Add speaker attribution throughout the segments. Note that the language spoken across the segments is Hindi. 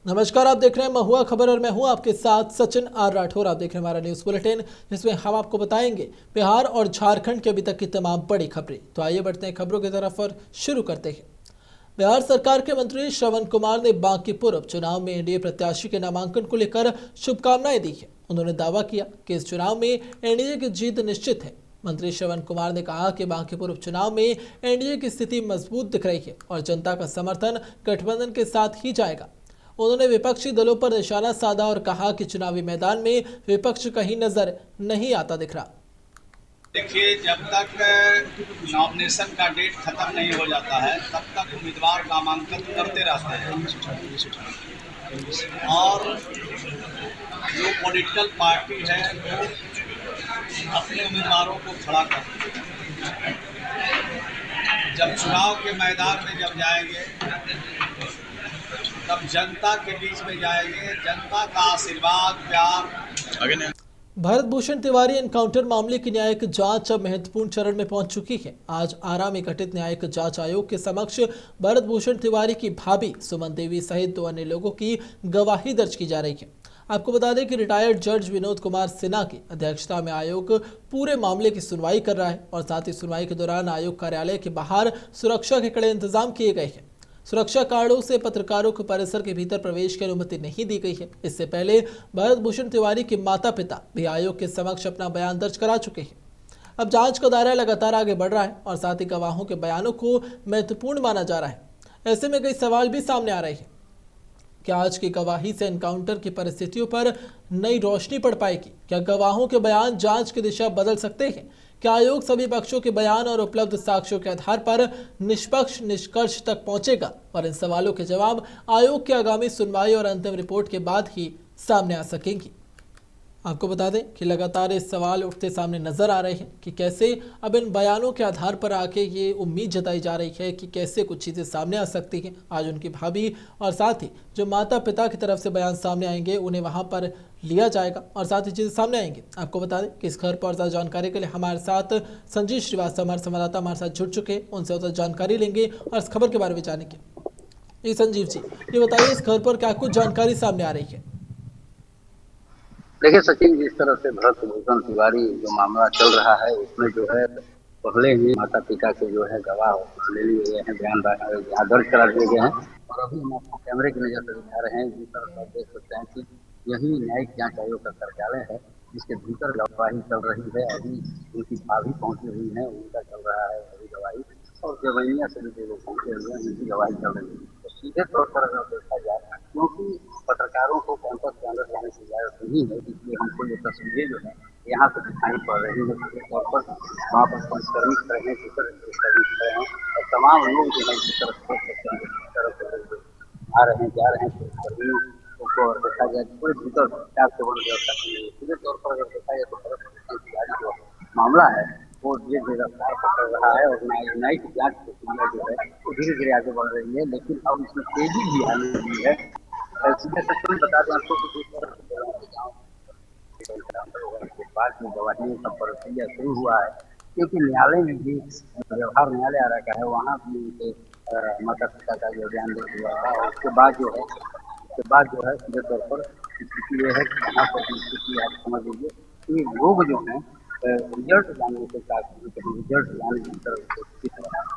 Speaker 1: नमस्कार, आप देख रहे हैं महुआ खबर और मैं हूं आपके साथ सचिन आर राठौर। आप देख रहे हैं हमारा न्यूज बुलेटिन, जिसमें हम आपको बताएंगे बिहार और झारखंड के अभी तक की तमाम बड़ी खबरें। तो आइए बढ़ते हैं खबरों की तरफ और शुरू करते हैं। बिहार सरकार के मंत्री श्रवण कुमार ने बांकीपुर उपचुनाव में एनडीए प्रत्याशी के नामांकन को लेकर शुभकामनाएं दी है। उन्होंने दावा किया कि इस चुनाव में एनडीए की जीत निश्चित है। मंत्री श्रवण कुमार ने कहा कि बांकीपुर उपचुनाव में एनडीए की स्थिति मजबूत दिख रही है और जनता का समर्थन गठबंधन के साथ ही जाएगा। उन्होंने विपक्षी दलों पर निशाना साधा और कहा कि चुनावी मैदान में विपक्ष कहीं नजर नहीं आता दिख रहा।
Speaker 2: देखिए, जब तक नॉमिनेशन का डेट खत्म नहीं हो जाता है तब तक उम्मीदवार नामांकन करते रहते हैं और जो पॉलिटिकल पार्टी है वो अपने उम्मीदवारों को खड़ा करती है। जब चुनाव के मैदान में जब जाएंगे तब जनता के बीच में जाएंगे, जनता का आशीर्वाद प्यार।
Speaker 1: भरत भूषण तिवारी एनकाउंटर मामले की न्यायिक जांच अब महत्वपूर्ण चरण में पहुंच चुकी है। आज आरा में गठित न्यायिक जांच आयोग के समक्ष भरत भूषण तिवारी की भाभी सुमन देवी सहित 2 अन्य लोगों की गवाही दर्ज की जा रही है। आपको बता दें कि रिटायर्ड जज विनोद कुमार सिन्हा की अध्यक्षता में आयोग पूरे मामले की सुनवाई कर रहा है और साथ ही सुनवाई के दौरान आयोग कार्यालय के बाहर सुरक्षा के कड़े इंतजाम किए गए हैं। सुरक्षा कारणों से पत्रकारों को परिसर के भीतर प्रवेश की अनुमति नहीं दी गई है। इससे पहले भरत भूषण तिवारी के माता पिता भी आयोग के समक्ष अपना बयान दर्ज करा चुके हैं। अब जांच का दायरा लगातार आगे बढ़ रहा है और साथ ही गवाहों के बयानों को महत्वपूर्ण माना जा रहा है। ऐसे में कई सवाल भी सामने आ रहे हैं। क्या आज की गवाही से एनकाउंटर की परिस्थितियों पर नई रोशनी पड़ पाएगी? क्या गवाहों के बयान जांच की दिशा बदल सकते हैं? क्या आयोग सभी पक्षों के बयान और उपलब्ध साक्ष्यों के आधार पर निष्पक्ष निष्कर्ष तक पहुंचेगा? और इन सवालों के जवाब आयोग की आगामी सुनवाई और अंतिम रिपोर्ट के बाद ही सामने आ सकेंगी। आपको बता दें कि लगातार इस सवाल उठते सामने नजर आ रहे हैं कि कैसे अब इन बयानों के आधार पर आके ये उम्मीद जताई जा रही है कि कैसे कुछ चीज़ें सामने आ सकती हैं। आज उनकी भाभी और साथ ही जो माता पिता की तरफ से बयान सामने आएंगे उन्हें वहां पर लिया जाएगा और साथ ही चीज़ें सामने आएंगी। आपको बता दें कि इस खबर पर ज़्यादा जानकारी के लिए हमारे साथ संजीव श्रीवास्तव हमारे संवाददाता हमारे साथ जुड़ चुके हैं। उनसे ज़्यादा जानकारी लेंगे और इस खबर के बारे में जानेंगे। जी संजीव जी, ये बताइए इस खबर पर क्या कुछ जानकारी सामने आ रही है?
Speaker 3: देखिए सचिन, जिस तरह से भरत भूषण तिवारी जो मामला चल रहा है उसमें जो है पहले ही माता पिता के जो है गवाह ले लिए गए हैं, बयान यहाँ दर्ज करा दिए गए हैं और अभी हम आपको कैमरे की नजर से दिखा रहे हैं। जिस तरह से आप देख सकते हैं कि यही न्यायिक जांच आयोग का कार्यालय है जिसके भीतर गवाही चल रही है। अभी उनकी भाभी पहुंची हुई है, उनका चल रहा है अभी गवाही और देवैया से जो लोग पहुंचे हुए हैं उनकी गवाही चल रही है। तो सीधे तौर पर अगर देखा जाए, क्योंकि पत्रकारों को कैंपस के अंदर जाने की इजाजत नहीं है, इसलिए हमको ये तस्वीरें जो है यहाँ से दिखाई पड़ रही है। सीधे तौर पर वहाँ पर पुलिसकर्मी खड़े हैं, पुलिसकर्मी खड़े हैं और तमाम लोग जो है जिस तरह से आ रहे हैं जा रहे हैं पुलिसकर्मियों को। और देखा जाए तो पूरे भीतर चार से वन व्यवस्था की गई। सीधे तौर पर अगर देखा जाए तो भरत भूषण तिवारी जो मामला है वो धीरे धीरे रफ्तार पकड़ रहा है और न्यायिक जांच प्रक्रिया जो है वो धीरे धीरे आगे बढ़ रही है, लेकिन अब इसमें तेजी भी आने लगी है। सीधे सच बता दें आपको कि के बाद में गवाहियों का प्रक्रिया शुरू हुआ है, क्योंकि न्यायालय में भी व्यवहार न्यायालय आ रखा है, वहाँ भी उनके माता पिता का जो बयान दे हुआ था और उसके बाद जो है सीधे तौर पर स्थिति ये है कि यहाँ पर स्थिति आप समझ लीजिए कि लोग जो हैं रिजल्ट जानने के साथ रिजल्ट लाने की तरफ,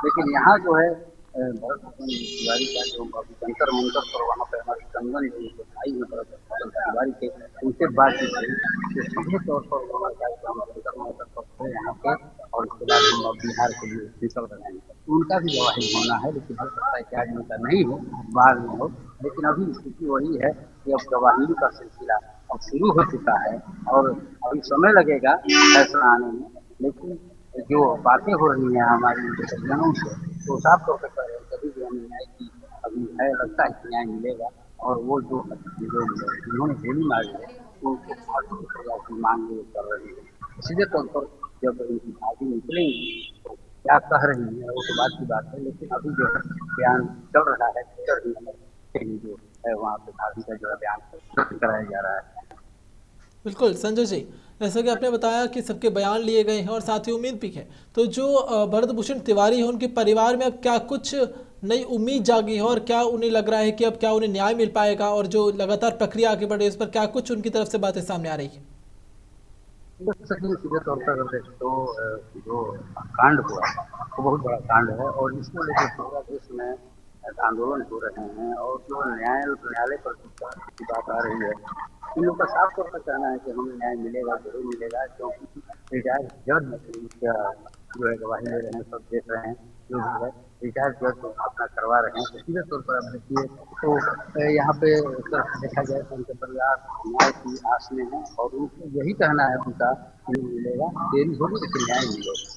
Speaker 3: लेकिन यहाँ जो है भरत भूषण तिवारी का जो जंतर मंतर पर वहाँ पर हमारे कंगन जो भाई है भरत भूषण तिवारी के, उनसे बातचीत हुई तो सीधे तौर पर उन्होंने कहा कि हम जंतर मंतर पर थे यहाँ पे और उसके बाद हम बिहार के लिए निकल रहे हैं। उनका भी गवाही होना है, लेकिन हो सकता है कि आज उनका नहीं हो, बाद में हो। लेकिन अभी स्थिति वही है कि अब गवाही का सिलसिला अब शुरू हो चुका है और अभी समय लगेगा फैसला आने में, लेकिन जो बातें हो रही हैं हमारी उनके सज्जनों से तो साफ तौर पर कह रहे हैं कभी भी हमें न्याय की अभी है, लगता है कि न्याय मिलेगा। और वो जो जिन्होंने गोली मारी है उनको फांसी की सजा की मांग कर रही है। सीधे तौर पर जब उनकी भाभी निकलेंगी तो क्या कह रही है वो तो बात की बात है, लेकिन अभी जो है बयान चल रहा है जो है वहाँ पे भाभी का जो है बयान कराया जा रहा है।
Speaker 1: बिल्कुल संजय जी, जैसा कि आपने बताया कि सबके बयान लिए गए हैं और साथ ही उम्मीद भी है, तो जो भरत भूषण तिवारी है उनके परिवार में अब क्या कुछ नई उम्मीद जागी है और क्या उन्हें लग रहा है कि अब क्या उन्हें न्याय मिल पाएगा, और जो लगातार प्रक्रिया आगे बढ़ रही है उस पर क्या कुछ उनकी तरफ से बातें सामने आ रही है?
Speaker 3: सीधे तौर पर अगर देखें तो जो कांड हुआ वो बहुत बड़ा कांड है और इसको लेकर पूरा देश में आंदोलन हो रहे हैं और जो न्यायालय पर की बात आ रही है, इन लोगों का साफ तौर पर कहना है कि हमें न्याय मिलेगा, जरूर मिलेगा, क्योंकि रिटायर्ड जज जो है गवाही ले रहे हैं, सब देख रहे हैं, जो भी है रिटायर्ड जज अपना करवा रहे हैं। तो सीधे तौर पर अब देखिए तो यहाँ पे देखा जाए तो उनके परिवार न्याय की आस में है और उनको यही कहना है उनका कि मिलेगा, देरी होगी लेकिन न्याय मिलेगा।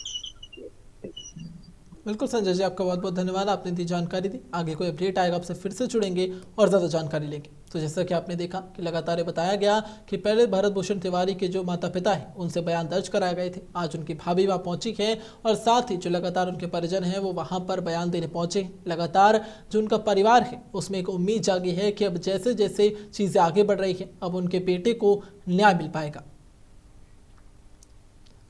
Speaker 1: बिल्कुल संजय जी, आपका बहुत बहुत धन्यवाद, आपने दी जानकारी दी। आगे कोई अपडेट आएगा आपसे फिर से जुड़ेंगे और ज़्यादा जानकारी लेंगे। तो जैसा कि आपने देखा कि लगातार बताया गया कि पहले भरत भूषण तिवारी के जो माता पिता हैं उनसे बयान दर्ज कराए गए थे, आज उनकी भाभी वहाँ पहुंची है और साथ ही जो लगातार उनके परिजन हैं वो वहाँ पर बयान देने पहुंचे। लगातार जो उनका परिवार है उसमें एक उम्मीद जागी है कि अब जैसे जैसे चीज़ें आगे बढ़ रही हैं अब उनके बेटे को न्याय मिल पाएगा।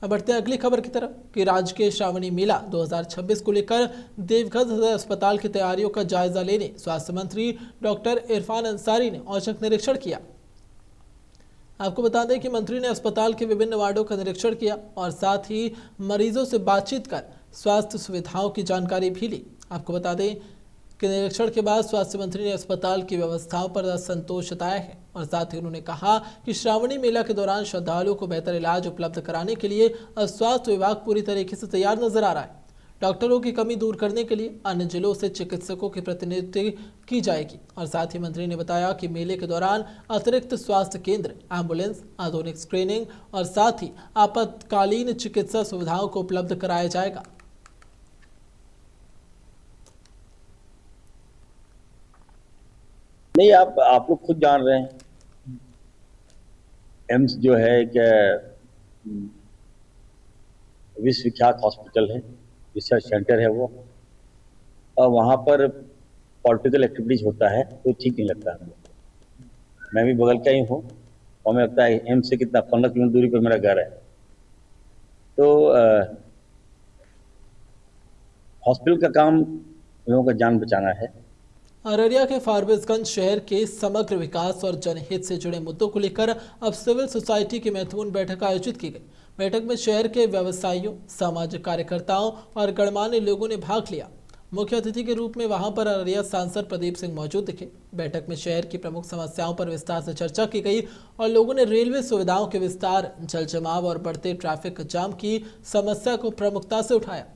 Speaker 1: अब बढ़ते हैं अगली खबर की तरफ कि राजकीय श्रावणी मेला 2026 को लेकर देवघर सदर अस्पताल की तैयारियों का जायजा लेने स्वास्थ्य मंत्री डॉक्टर इरफान अंसारी ने औचक निरीक्षण किया। आपको बता दें कि मंत्री ने अस्पताल के विभिन्न वार्डों का निरीक्षण किया और साथ ही मरीजों से बातचीत कर स्वास्थ्य सुविधाओं की जानकारी भी ली। आपको बता दें कि निरीक्षण के बाद स्वास्थ्य मंत्री ने अस्पताल की व्यवस्थाओं पर संतोष जताया है और साथ ही उन्होंने कहा कि श्रावणी मेला के दौरान श्रद्धालुओं को बेहतर इलाज उपलब्ध कराने के लिए स्वास्थ्य विभाग पूरी तरीके से तैयार नजर आ रहा है। डॉक्टरों की कमी दूर करने के लिए अन्य जिलों से चिकित्सकों की प्रतिनियुक्ति की जाएगी और साथ ही मंत्री ने बताया कि मेले के दौरान अतिरिक्त स्वास्थ्य केंद्र, एम्बुलेंस, आधुनिक स्क्रीनिंग और साथ ही आपातकालीन चिकित्सा सुविधाओं को उपलब्ध कराया जाएगा।
Speaker 4: नहीं, आप लोग खुद जान रहे हैं, एम्स जो है एक विश्वविख्यात हॉस्पिटल है, रिसर्च सेंटर है वो, और वहाँ पर पॉलिटिकल एक्टिविटीज होता है तो ठीक नहीं लगता है। मैं भी बगल का ही हूँ और हमें लगता है एम्स से कितना 15 किलोमीटर दूरी पर मेरा घर है। तो हॉस्पिटल का काम लोगों का जान बचाना है।
Speaker 1: अररिया के फारबिसगंज शहर के समग्र विकास और जनहित से जुड़े मुद्दों को लेकर अब सिविल सोसाइटी की महत्वपूर्ण बैठक आयोजित की गई। बैठक में शहर के व्यवसायियों, सामाजिक कार्यकर्ताओं और गणमान्य लोगों ने भाग लिया। मुख्य अतिथि के रूप में वहां पर अररिया सांसद प्रदीप सिंह मौजूद दिखे। बैठक में शहर की प्रमुख समस्याओं पर विस्तार से चर्चा की गई और लोगों ने रेलवे सुविधाओं के विस्तार, जल जमाव और बढ़ते ट्रैफिक जाम की समस्या को प्रमुखता से उठाया।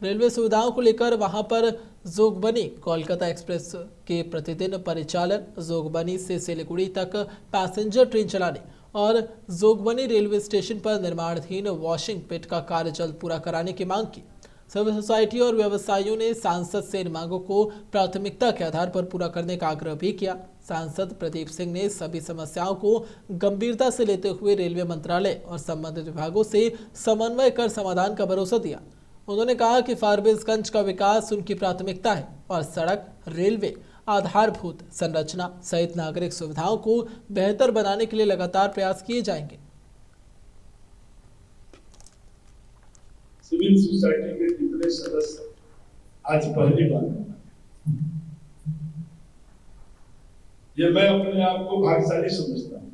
Speaker 1: रेलवे सुविधाओं को लेकर वहां पर जोगबनी कोलकाता एक्सप्रेस के प्रतिदिन परिचालन, जोगबनी से सिलीगुड़ी तक पैसेंजर ट्रेन चलाने और जोगबनी रेलवे स्टेशन पर निर्माणाधीन वॉशिंग पिट का कार्य जल्द पूरा कराने की मांग की। सिविल सोसाइटी और व्यवसायियों ने सांसद से इन मांगों को प्राथमिकता के आधार पर पूरा करने का आग्रह भी किया। सांसद प्रदीप सिंह ने सभी समस्याओं को गंभीरता से लेते हुए रेलवे मंत्रालय और संबंधित विभागों से समन्वय कर समाधान का भरोसा दिया। उन्होंने कहा कि फारबिसगंज का विकास उनकी प्राथमिकता है और सड़क, रेलवे, आधारभूत संरचना सहित नागरिक सुविधाओं को बेहतर बनाने के लिए लगातार प्रयास किए जाएंगे।
Speaker 5: सिविल सोसाइटी के जितने सदस्य आज पहली बार, ये मैं अपने आप को भाग्यशाली समझता हूँ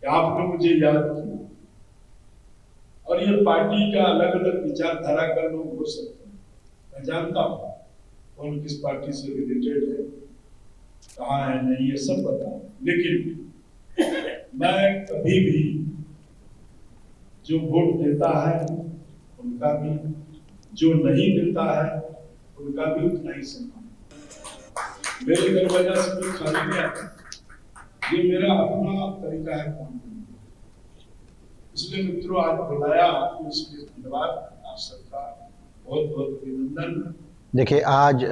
Speaker 5: कि आपने मुझे याद किया। और ये पार्टी का अलग अलग विचारधारा का लोग हो सकते हैं, मैं जानता हूँ कौन किस पार्टी से रिलेटेड है, कहाँ है, नहीं, ये सब पता है। लेकिन मैं कभी भी जो वोट देता है उनका भी, जो नहीं देता है उनका भी उतना ही सम्मान। मेरे दरवाजा से कोई खाली नहीं आता, ये मेरा अपना तरीका है काम करने। इसलिए मित्रों, आज बुलाया आपको, इसलिए धन्यवाद, आप सबका बहुत बहुत अभिनंदन।
Speaker 6: देखिए, आज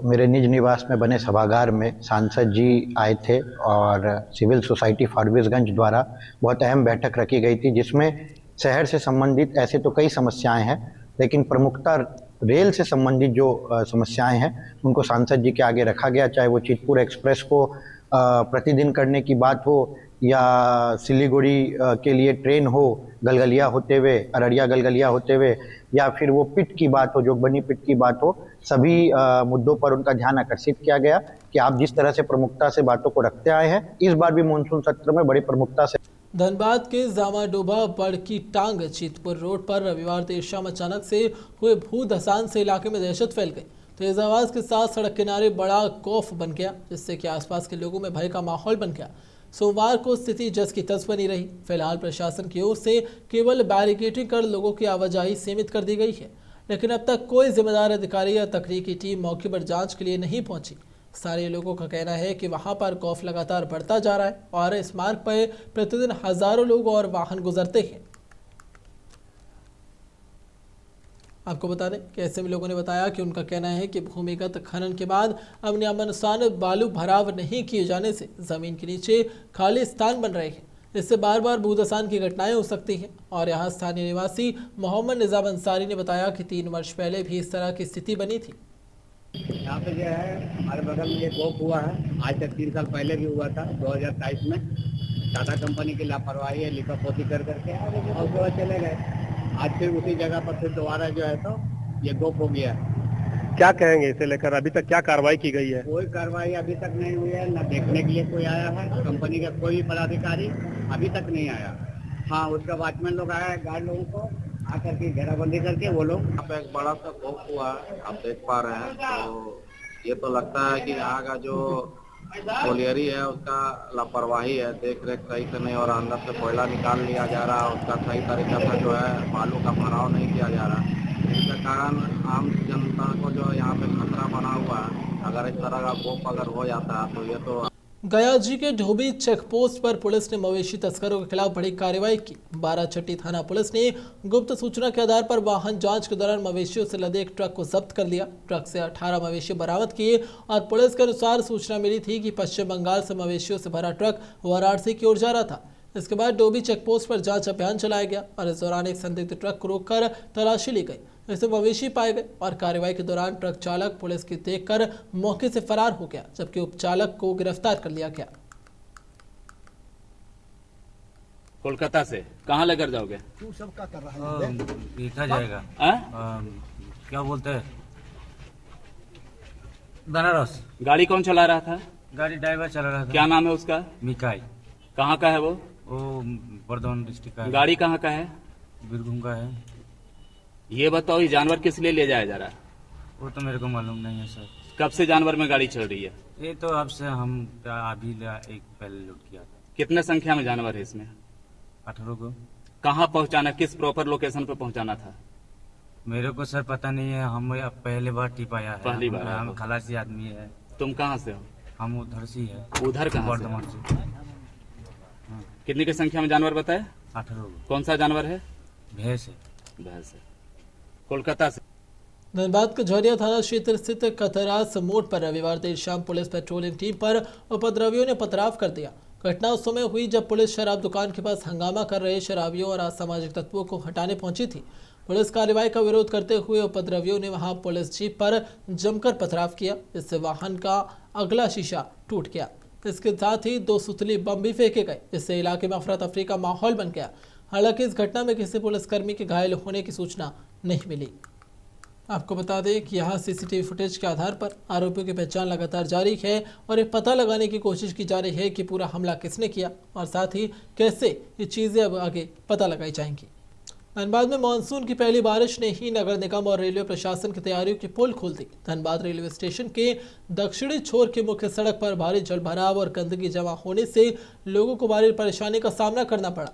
Speaker 6: मेरे निज निवास में बने सभागार में सांसद जी आए थे और सिविल सोसाइटी फारबिसगंज द्वारा बहुत अहम बैठक रखी गई थी, जिसमें शहर से संबंधित ऐसे तो कई समस्याएं हैं, लेकिन प्रमुखता रेल से संबंधित जो समस्याएं हैं उनको सांसद जी के आगे रखा गया। चाहे वो चितपुर एक्सप्रेस को प्रतिदिन करने की बात हो या सिलीगुड़ी के लिए ट्रेन हो गलगलिया होते हुए, अररिया गलगलिया होते हुए, या फिर वो पिट की बात हो, जोगबनी पिट की बात हो, सभी मुद्दों पर उनका ध्यान आकर्षित किया गया कि आप जिस तरह से प्रमुखता से बातों को रखते आए हैं, इस बार भी मानसून सत्र में बड़ी प्रमुखता से।
Speaker 1: धनबाद के जामाडोबा बड़की टांग चितपुर रोड पर रविवार देर शाम अचानक से हुए भू धसान से इलाके में दहशत फैल गई। तेज आवाज के साथ सड़क किनारे बड़ा खौफ बन गया, जिससे कि आसपास के लोगों में भय का माहौल बन गया। सोमवार को स्थिति जस की तस बनी रही। फिलहाल प्रशासन की ओर से केवल बैरिकेडिंग कर लोगों की आवाजाही सीमित कर दी गई है, लेकिन अब तक कोई जिम्मेदार अधिकारी या तकनीकी टीम मौके पर जांच के लिए नहीं पहुंची। सारे लोगों का कहना है कि वहां पर खौफ लगातार बढ़ता जा रहा है और इस मार्ग पर प्रतिदिन हजारों लोग और वाहन गुजरते हैं। आपको बता दें कि ऐसे में लोगों ने बताया कि उनका कहना है कि भूमिगत खनन के बाद अब नियमानुसार बालू भराव नहीं किए जाने से जमीन के नीचे खाली स्थान बन रहे हैं। इससे बार बार भूधसान की घटनाएं हो सकती हैं। और यहाँ स्थानीय निवासी मोहम्मद निजाम अंसारी ने बताया कि 3 वर्ष पहले भी इस तरह की स्थिति बनी थी।
Speaker 7: यहाँ पे जो है हमारे बगल में ये गोप हुआ है, आज से 3 साल पहले भी हुआ था 2023 में। टाटा कंपनी की लापरवाही है, लिखा पोती कर करके और उसके बाद चले गए। आज फिर उसी जगह पर फिर दोबारा जो है तो ये गोप हो गया।
Speaker 8: क्या कहेंगे इसे लेकर? अभी तक क्या कार्रवाई की गई है?
Speaker 7: कोई कार्रवाई अभी तक नहीं हुई है, न देखने के लिए कोई आया है। कंपनी का कोई भी पदाधिकारी अभी तक नहीं आया। हाँ, उसका वॉचमैन लोग आया है, गार्ड लोगों को आकर के घेराबंदी करके वो लोग।
Speaker 9: यहाँ पे एक बड़ा सा गोप हुआ है, आप देख पा रहे हैं। तो ये तो लगता है कि यहाँ का जो कोलियरी है उसका लापरवाही है, देख रेख सही से नहीं, और अंदर से कोयला निकाल लिया जा रहा है, उसका सही तरीका से जो है बालू का भराव नहीं किया जा रहा। इसके कारण आम जनता को जो यहाँ पे खतरा बना हुआ है। अगर इस तरह का गोप अगर हो जाता है तो ये तो।
Speaker 1: गया जी के ढोबी चेकपोस्ट पर पुलिस ने मवेशी तस्करों के खिलाफ बड़ी कार्रवाई की। 12 चट्टी थाना पुलिस ने गुप्त सूचना के आधार पर वाहन जांच के दौरान मवेशियों से लदे एक ट्रक को जब्त कर लिया। ट्रक से 18 मवेशी बरामद किए और पुलिस के अनुसार सूचना मिली थी कि पश्चिम बंगाल से मवेशियों से भरा ट्रक वाराणसी की ओर जा रहा था। इसके बाद डोबी चेकपोस्ट पर जांच अभियान चलाया गया और इस दौरान एक संदिग्ध ट्रक को रोककर तलाशी ली गई। इससे मवेशी पाए गए और कार्रवाई के दौरान ट्रक चालक पुलिस की देखकर मौके से फरार हो गया, जबकि उपचालक को गिरफ्तार कर लिया गया।
Speaker 10: कोलकाता से कहाँ लेकर जाओगे?
Speaker 7: तू सब क्या कर रहा है?
Speaker 11: देखा जाएगा। क्या बोलते हैं, बनारस।
Speaker 10: गाड़ी कौन चला रहा था?
Speaker 11: गाड़ी ड्राइवर चला रहा था।
Speaker 10: क्या नाम है उसका?
Speaker 11: मिकाई।
Speaker 10: कहाँ का है वो?
Speaker 11: बर्धमान डिस्ट्रिक्ट का है।
Speaker 10: गाड़ी कहाँ का है?
Speaker 11: बीरभूम का है।
Speaker 10: ये बताओ, ये जानवर किस लिए ले जाया जा रहा है?
Speaker 11: वो तो मेरे को मालूम नहीं है सर।
Speaker 10: कब से जानवर में गाड़ी चल रही है?
Speaker 11: ये तो अब से हम अभी एक पहले लूट किया था।
Speaker 10: कितने संख्या में जानवर है इसमें?
Speaker 11: 18 को।
Speaker 10: कहाँ पहुँचाना, किस प्रॉपर लोकेशन पे पहुँचाना था?
Speaker 11: मेरे को सर पता नहीं है, हम अब पहले बार टिप आया है।
Speaker 10: पहली बार?
Speaker 11: हम खलासी आदमी है।
Speaker 10: तुम कहाँ से हो?
Speaker 11: हम उधर से है।
Speaker 10: उधर कहाँ?
Speaker 11: बर्धमान से।
Speaker 10: कितनी की संख्या में जानवर बताए?
Speaker 11: 18 को।
Speaker 10: कौन सा जानवर है?
Speaker 11: भैंस है।
Speaker 10: भैंस है। कोलकाता से।
Speaker 1: धनबाद के झरिया थाना क्षेत्र स्थित कतरास मोड़ पर रविवार देर शाम पुलिस पेट्रोलिंग टीम पर उपद्रवियों ने पथराव कर दिया। घटना उस समय हुई जब पुलिस शराब दुकान के पास हंगामा कर रहे शराबियों और असामाजिक तत्वों को हटाने पहुंची थी। पुलिस कार्रवाई का विरोध करते हुए उपद्रवियों ने वहां पुलिस जीप पर जमकर पथराव किया, जिससे वाहन का अगला शीशा टूट गया। इसके साथ ही 2 सुतली बम भी फेंके गए, जिससे इलाके में अफरा तफरी का माहौल बन गया। हालांकि इस घटना में किसी पुलिसकर्मी के घायल होने की सूचना नहीं मिली। आपको बता दें कि यहाँ सीसीटीवी फुटेज के आधार पर आरोपियों की पहचान लगातार जारी है और ये पता लगाने की कोशिश की जा रही है कि पूरा हमला किसने किया और साथ ही कैसे ये चीज़ें अब आगे पता लगाई जाएंगी। धनबाद में मानसून की पहली बारिश ने ही नगर निगम और रेलवे प्रशासन की तैयारियों की पोल खोल दी। धनबाद रेलवे स्टेशन के दक्षिणी छोर की मुख्य सड़क पर भारी जलभराव और गंदगी जमा होने से लोगों को भारी परेशानी का सामना करना पड़ा।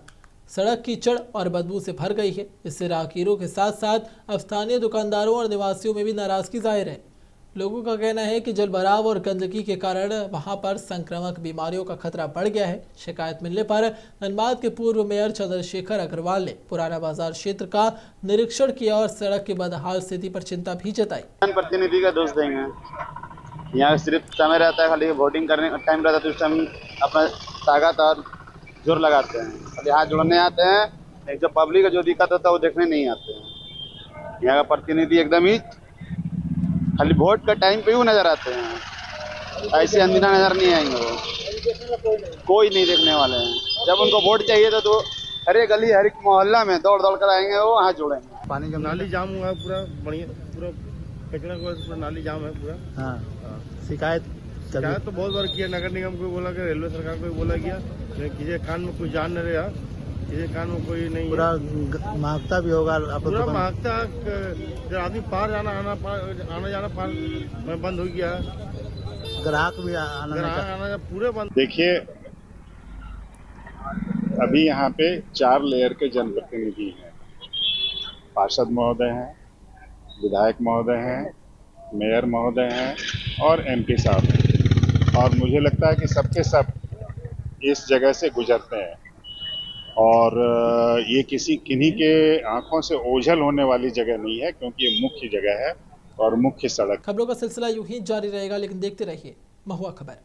Speaker 1: सड़क कीचड़ और बदबू से भर गई है। इससे राहगीरों के साथ साथ अब स्थानीय दुकानदारों और निवासियों में भी नाराजगी जाहिर है। लोगों का कहना है कि जलभराव और गंदगी के कारण वहां पर संक्रामक बीमारियों का खतरा बढ़ गया है। शिकायत मिलने पर धनबाद के पूर्व मेयर चंद्रशेखर अग्रवाल ने पुराना बाजार क्षेत्र का निरीक्षण किया और सड़क की बदहाल स्थिति पर चिंता भी जताई।
Speaker 12: प्रतिनिधि का दोष देंगे, यहाँ सिर्फ समय रहता है, खाली वोटिंग करने का टाइम रहता है तो उस टाइम अपना ताकत और जोर लगाते हैं, खाली हाथ जोड़ने आते हैं। जो पब्लिक का जो दिक्कत होता है वो देखने नहीं आते हैं। यहाँ का प्रतिनिधि एकदम ही खाली वोट का टाइम पे ही नजर आते हैं, ऐसे अंदर नजर नहीं आएंगे वो। कोई नहीं देखने वाले हैं। जब उनको वोट चाहिए तो हर एक गली हर एक मोहल्ला में दौड़ दौड़ कर आएंगे, वो हाथ जोड़ेंगे।
Speaker 8: पानी का नाली जाम हुआ है पूरा, बढ़िया पूरा कचरा का पूरा नाली जाम है पूरा।
Speaker 13: हाँ, शिकायत
Speaker 8: तो बहुत बार किया, नगर निगम को बोला कि रेलवे सरकार को बोला गया, किसी कान में कोई जान नहीं रहा, किसी कान में कोई नहीं।
Speaker 13: पूरा महकता भी होगा आप
Speaker 8: पूरा महकता, जब आदमी पार जाना आना जाना पार में बंद हो गया,
Speaker 13: ग्राहक भी आना
Speaker 8: पूरे बंद।
Speaker 5: देखिए, अभी यहाँ पे 4 लेयर के जनप्रतिनिधि हैं। पार्षद महोदय हैं, विधायक महोदय हैं, मेयर महोदय हैं और एमपी साहब हैं। और मुझे लगता है कि सबके सब इस जगह से गुजरते हैं और ये किन्हीं के आंखों से ओझल होने वाली जगह नहीं है, क्योंकि ये मुख्य जगह है और मुख्य सड़क।
Speaker 1: खबरों का सिलसिला यूं ही जारी रहेगा, लेकिन देखते रहिए महुआ खबर।